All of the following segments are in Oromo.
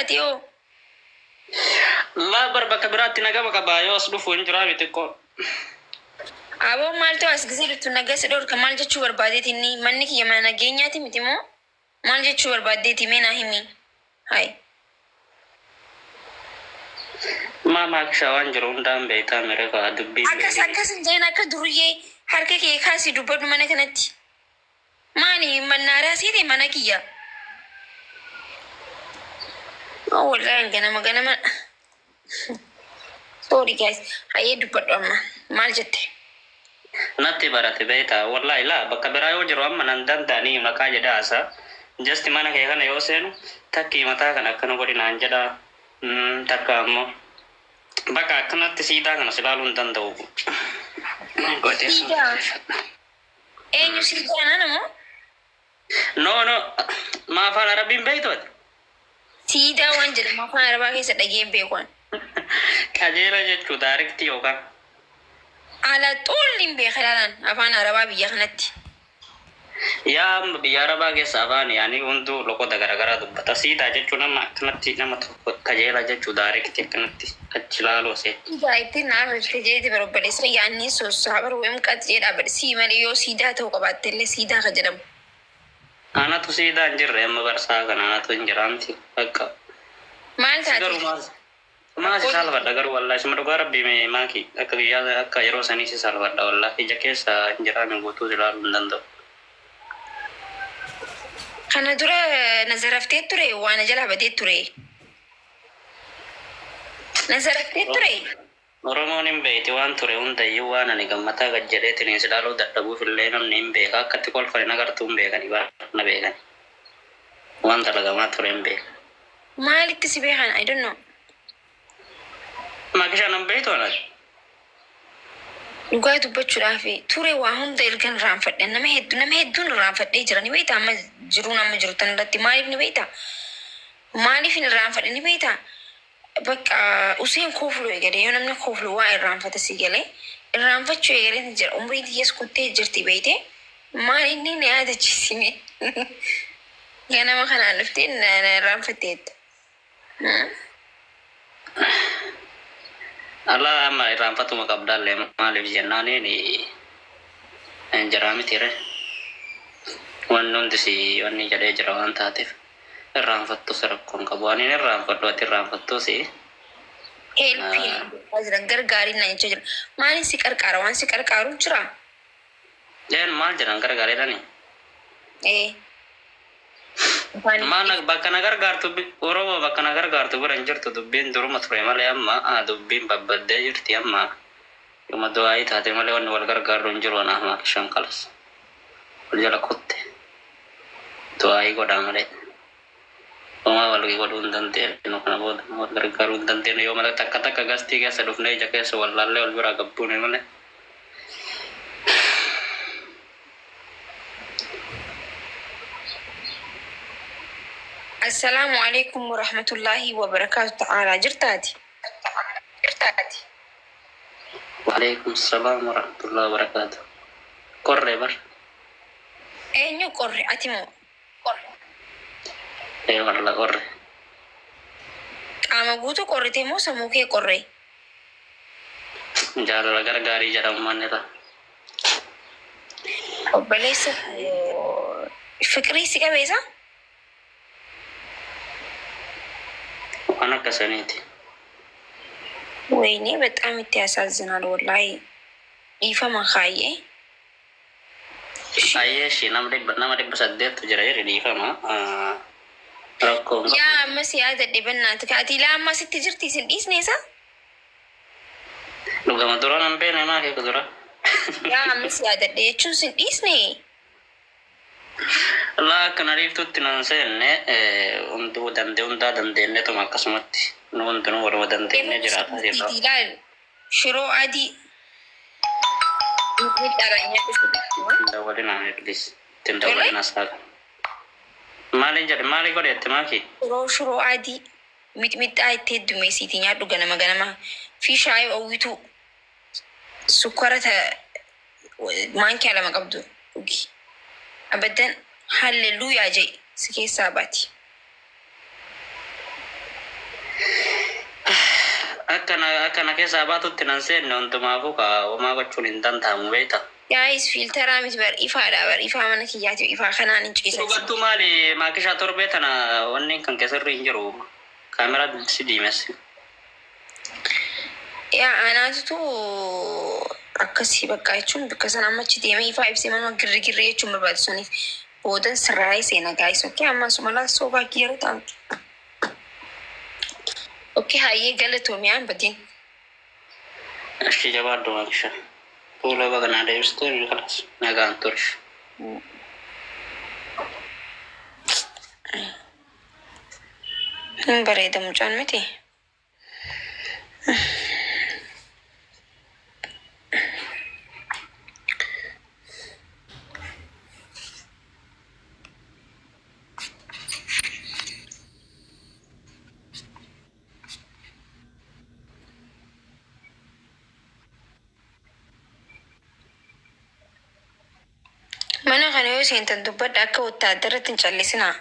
تيو لا بربا كبرات نجا كبايو أصدفوا إنجرا بتكو أبو مالتو أسجزير تنجس دور كمال جتشو بربادي تني منك يمانا جينياتي متمو مال جتشو بربادي تمينا همي هاي ما كشوان جرون دام بيتا مريكا دبي أكاس جينا كدروية حركة كي خاسي دبر مانا كنتي ماني من ناراسي دي مانا كيا والله أنا ما sorry guys هاي دبر أما مال جتة natti barate beeta wallahi la bakka biraa yoo jiru amma nan danda'anii maqaa jedha asa just mana kee kana yoo seenu takki mataa kana akkana godhi naan jedha takka ammoo bakka akkanatti siidaa kana silaaluu hin danda'u eenyu siidaa nanamoo no ma afaan arabiin beeytooti siidaa waan jedhamu afaan arabaa keessa dhageen beekuun qajeela jechuu daariktii yookaan على طول بخلالن أفان عربا بيجنتي يا بياربا كسافان يعني وندو لوكو دغرغرا دبتا سيدا جچونا ما كنتي نما كجيلا جچو دارك تكنتي اچلالو سي جايتي نار تجيدي بربلس يعني سو صبر ويم قتيدا برسي مليو سيدا تو قباتل سيدا خجرم انا تو سيدا انجر ام برسا كنا تو انجرانتي بقى مالتا ما سي سالفه دغر والله سمر ربي مي ماكي اكيا اكا يرو سني سي سالفه والله جكيسا انجران غوتو زلال نندو أنا درا نزرفتي تري وأنا جلا بدي تري نزرفتي تري ورمون بيتي وان تري وان تيو وانا نيجا متى قجلت نيسدالو دتبو في الليل نيم بيكا كتقول فرنا كرتون بيكا نيبا نبيكا وان تلقى ما تري بيك ما لك تسبيحان I don't know ما كشان بيتو أنا لقاي تبتشوا في توري واهم ده الكن رانفد إنما هدون رانفد ده جراني بيتا أما جرونا أما جروتان رتي مالي بني بيتا مالي فين رانفد إني بيتا بق أسين خوفلو يجري يوم نمنا خوفلو واي رانفد سيجلي رانفد شو يجري نجر عمري دي يسكتي جرتي بيته مالي إني نهاية جسمي يعني ما خنا عرفتين أنا رانفد تيت Allah amma irraan fatuma qabdaalle maaliif jennaani ni jaraami tire wanni hundisi wanni jedhee jira waan taateef irraan fattus rakkoon qabu waan inni irraan fadhu ati irraan fattus helpii gargaarii na jecha jira maaliin si qarqaara waan si qarqaaru jira leen maal jedhan gargaariidhani mana bakka nagar gartu oromo bakka nagar gartu buran jirtu dubbin duruma ture male amma dubbin babbadde jirti amma yoma doai taate male wan wal gargaru njiro na ma kishan kalas jala kotte doai goda male oma wal gi godun dante no kana bod wal gargaru dante no yoma takka takka gasti ga sadufne jake so wallalle wal bura gabbune male السلام عليكم ورحمة الله وبركاته تعالى جرتاتي وعليكم السلام ورحمة الله وبركاته قرر بر اينو قرر اتمو قرر ايه والله قرر اما قوتو قرر تيمو سموكي قرر جال لغر غاري جرم مانيلا بليس فكري سيكا بيسا أنا كسنيتي ويني بتأمي تياسازنا والله يفهم خاية أيه شيء نمري بسديت تجري ردي فما ركوم يا مسي هذا اللي بناتك أتي لا ما ست جرتي سنديس نيسا لو كمان دوران أم بينه ما كي كدورا يا مسي هذا اللي تشون سنديس ني لا كناريف تنانسين untuk dande ne to makasmati non to woro dande ne jirata jirata dilal shiro adi ini caranya dawalina atlis tendawalina saga mali jadi mali ko de temaki shiro adi mit ay teddu mesiti nyaadu ganama fi shay o witu sukarata manki ala maqabdu ugi abadan hallelujah jay سكي ساباتي akkana keessa baatutti nan seenne hundumaafuu ka homaa gochuun hin danda'amu beekta. Guys, filteraa miti bar ifaadha bar ifaa mana kiyyaati ifaa kanaan hin ciisan. Dhugattuu maali maakishaa torbee tana wanni kan keessarri hin jiru kaameraa si diimessi. Yaa anaatutu akkasii bakka jechuun bakka sana ammachi deemee ifaa ibsee manuma girri jechuun barbaachisaniif boodan sirraa seena gaayis okkee amma sumala soofaa kiyyara taa'u. Okkee hayyee galatoomiyaan badin. Ashi jabaadhu maakishaa. Fuula baganaa deebistee kalas nagaan turish. Hin bareeda mucaan miti. Mana kana yoo seentan dubbadha akka wotaaddaratti hin callisinaa.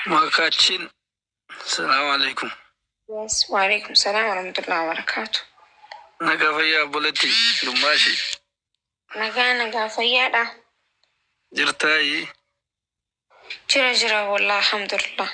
Makachin, assalamu alaikum. Yes, waalaikum salaam warahmatullahi wabarakatuh. Nagaa fayyaa obboleetti Dumaashi. Nagaa fayyaadha. Jirtaayi. Jira wallah alhamdulillah.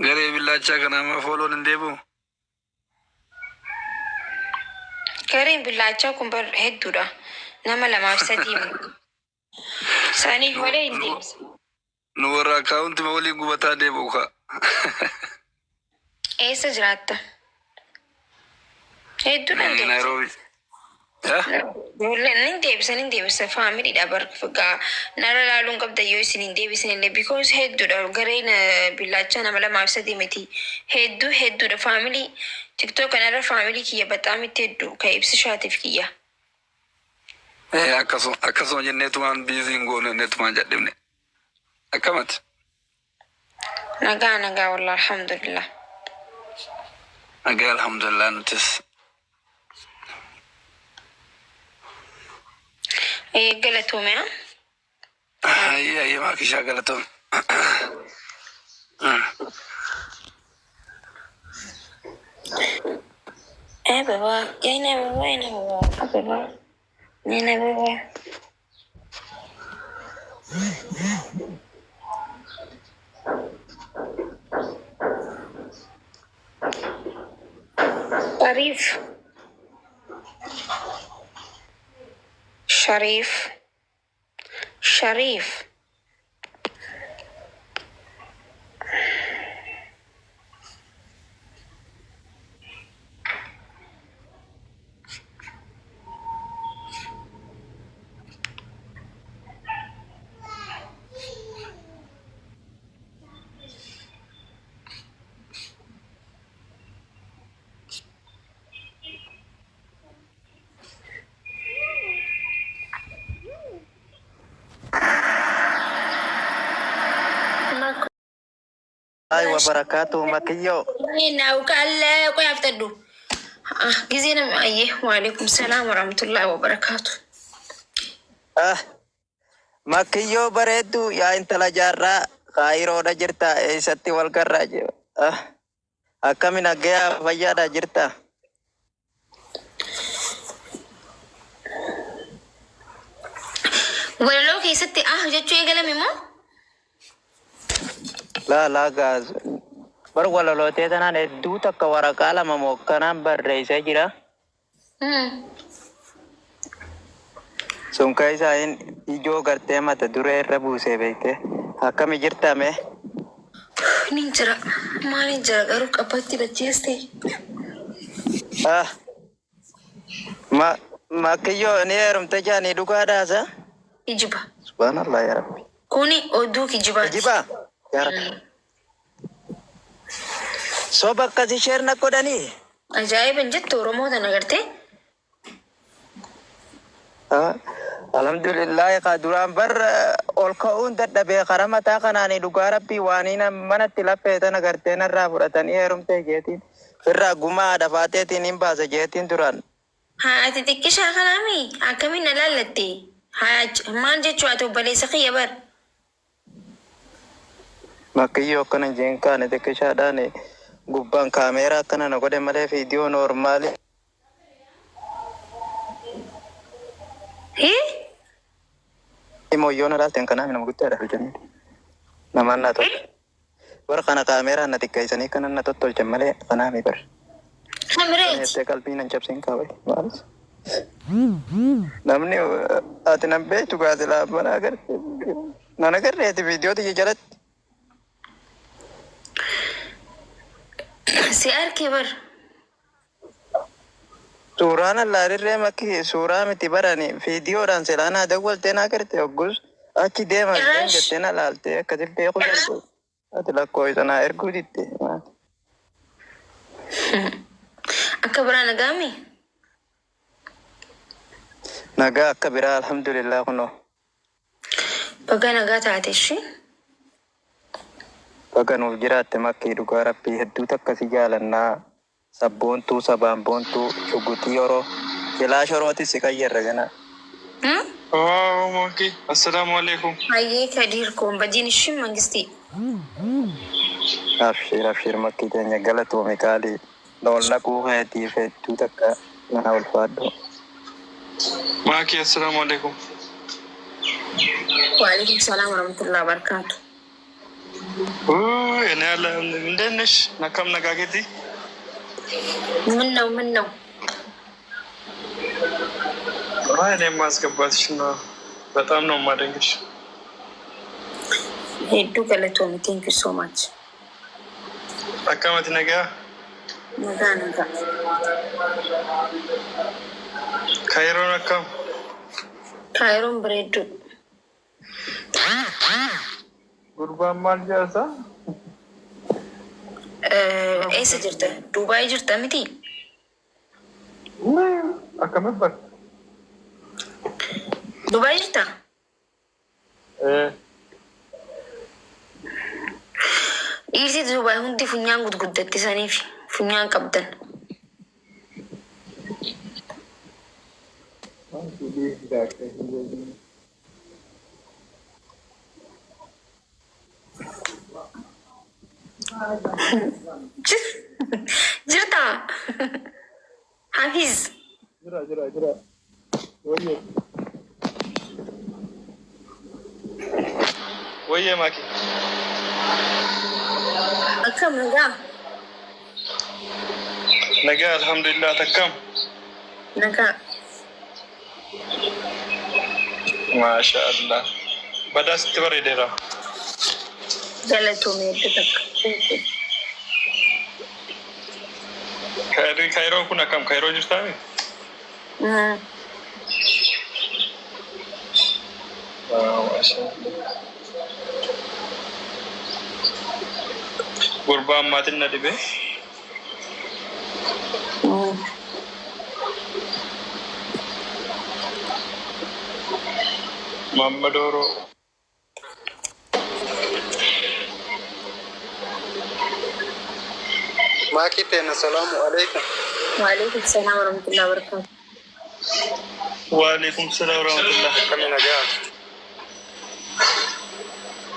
Garee billaachaa kanaa fooloon hin deebi'u. Gareen billaachaa kun bar hedduudha. Nama 2-3. Isaaniif malee hin deemsa. Nu warra akkaawunti waliin gubataa deebi'u ka. Eessa jiraatta? Hedduudha hin deemsa. Nairobi. Hin deebisa faamiliidha bargaa nara laaluun qabda yoo isin hin deebisin illee because hedduudha gareen billaachaa nama 2-3 miti hedduudha faamilii tiktoo kanarra faamilii kiyya baxaam itti hedduu ka ibsishaatiif kiyya. Akkasuma jenneetumaan biiziin goone neetumaan jedhimne. Akkamati? Nagaa wallah alhamdulillah. Nagaa alhamdulillah nutis. Galatoome haa? Ayye maakishaa galatoome. Baba, Nina baba. Sharif. Ay wabarakatuh Makio. Nah, ukala ko yaftadu. Gizina ayye wa alaikum salam warahmatullahi wabarakatuh. Makio bareedu ya intala jarra Kairo da jirta isatti wal garraa jiru. Akkamiin agaya fayyaada jirta. Walaloo keessatti jechuu eegalame moo? La gaz. Bar walaloote tanaan hedduu takka waraqaa lama moo kanaan barreessee jira. Sun kaisaayin ijoo gartee mata duree irra buusee beekte. Akkami jirta mee? Nin jira. Maalin jira garuu qabbatti dacheeste. Makiyyo ni heerumte jaanii dhugaadhaasa? Kijiba. Subhanallah ya Rabbi. Kuni oduu kijibaati. Kijiba? Ya Rabbi. So bakka si sheerna godhanii? Ajaa'iban jettu Oromoota agartee? Alhamdulillah ka duraan bar ol ka'uun dadhabee karaa mataa kanaanii dhugaa rabbii waaniin manatti laffeetan agarteen irraa fudhatanii heerumtee jeetiin irraa gumaa dhafaateetiin hin baasa jeetiin turan. Haa ati xiqqishaa kanaami akkamiin na laallatte? Haa maal jechuu ati obboleessa kiyya bar? Makkiyyoo akkana jeen kaane xiqqishaadhaan gubbaan kaameeraa akkana na godhe malee viidiyoo noormaali. Moyyoon alaalteen kanaami nama guddaadha hojjannee namaan naa tolche. Bara kana kaameeraa na xiqqeessanii kana na tottolche malee kanaami bar. Kamereeti. Qalbii nan cabsiin kaawwe maalis. Namni ati nan beektu gaase laabbana agarte nan agarreeti viidiyoo tiyya jalatti. Si arke bar. Suuraan allaadirree makki suuraa miti barani viidiyoodhaan selaanaa dawwalteen agarte hoggus achi deema jetteen alaaltee akkasitti beeku jaltu ati lakkoo isanaa erguu ditte. Akka biraa nagaami? Nagaa akka biraa alhamdulillah kunoo. Baga nagaa taate ishee? Baga nuuf jiraatte makkii dhugaa rabbii hedduutu akkasii jaalannaa sabboontuu sabaan boontuu shugutii yeroo jalaa shorootis si qayyarra ganaa. Oh, monkey. Assalamu alaikum. Hayyee Kadir koon badiin ishee mangistii. Abshir makkii teenya galatoome qaalii loon laquu heetiif hedduu takka mana ulfaadhu. Maki, assalamu alaikum. Waalaikum salaam warahmatullahi wabarakatuh. Oh, ini ala Indonesia nakam nagageti. ምነው እኔ ማስገባትሽ ነው። በጣም ነው የማደንቅሽ። ሄዱ ገለቶሚ ቴንክ ዩ ሶ ማች አካመት ነጋ ካይሮን አካም ካይሮን ብሬዱ ጉርባን ማልጃሳ eessa jirta? Duubaay jirta miti? Akkamitti bar? Duubaay jirta? Dhiirti Duubaay hundi funyaan gudguddatti saniif funyaan qabdan. Jirta Hafiz jira wayye maki akkam naga alhamdulillah takkam naga masha Allah badas tibaredera galatoome takka Kairo kuna kam Kairo jirta mi? Gurba ammatin na dibe? Mamadoro. Maki tena salamu alaikum. Waalaikum salam warahmatullahi wabarakatuh. Waalaikum salam warahmatullahi. Kami naga.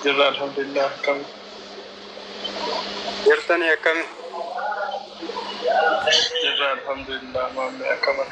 Jirra alhamdulillah kami. Jirtani akami. Jirra alhamdulillah mami akaman.